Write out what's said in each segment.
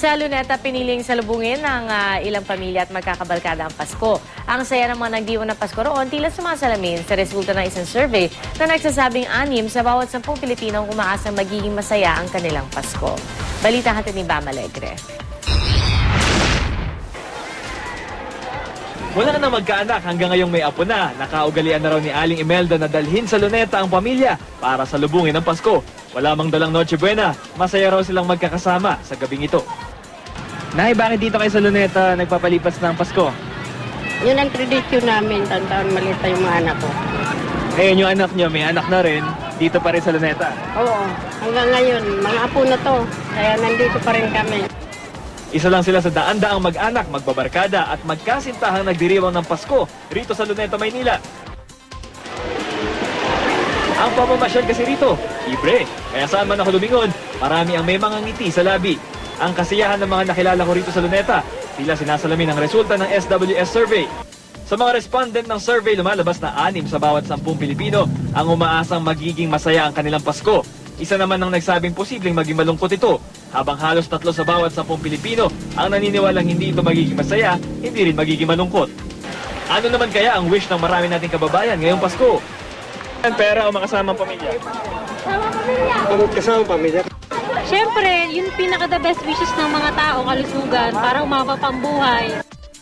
Sa Luneta, piniling salubungin ng ilang pamilya at magkakabarkada ang Pasko. Ang saya ng mga nagdiwang ng Pasko roon tila sumasalamin sa resulta ng isang survey na nagsasabing 6 sa bawat 10 Pilipino ang umaasang magiging masaya ang kanilang Pasko. Balita hatid ni Bam Alegre. Wala na magkaanak hanggang ngayong may apo na. Nakaugalian na raw ni Aling Imelda na dalhin sa Luneta ang pamilya para salubungin ang Pasko. Wala mang dalang Noche Buena. Masaya raw silang magkakasama sa gabing ito. Nay, bakit dito kayo sa Luneta nagpapalipas ng Pasko? Yun ang tradisyon namin, taon-taon maliit pa yung mga anak ko. Ngayon yung anak nyo, may anak na rin, dito pa rin sa Luneta. Oo, hanggang ngayon, mga apo na to, kaya nandito pa rin kami. Isa lang sila sa daan-daang mag-anak, magbabarkada at magkasintahang nagdiriwang ng Pasko rito sa Luneta, Maynila. Ang pamamasyal kasi rito, libre. Kaya saan man ako lumingon, marami ang may mga ngiti sa labi. Ang kasiyahan ng mga nakilala ko rito sa Luneta, tila sinasalamin ang resulta ng SWS survey. Sa mga respondent ng survey, lumalabas na 6 sa bawat 10 Pilipino ang umaasang magiging masaya ang kanilang Pasko. Isa naman ang nagsabing posibleng maging malungkot ito, habang halos 3 sa bawat 10 Pilipino ang naniniwalang hindi ito magiging masaya, hindi rin magiging malungkot. Ano naman kaya ang wish ng marami nating kababayan ngayong Pasko? Pera o makasama ang pamilya? Kasama pamilya. Siyempre, yun pinaka-the best wishes ng mga tao, kalusugan, para umaba pang buhay.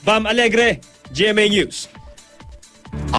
Bam Alegre, GMA News.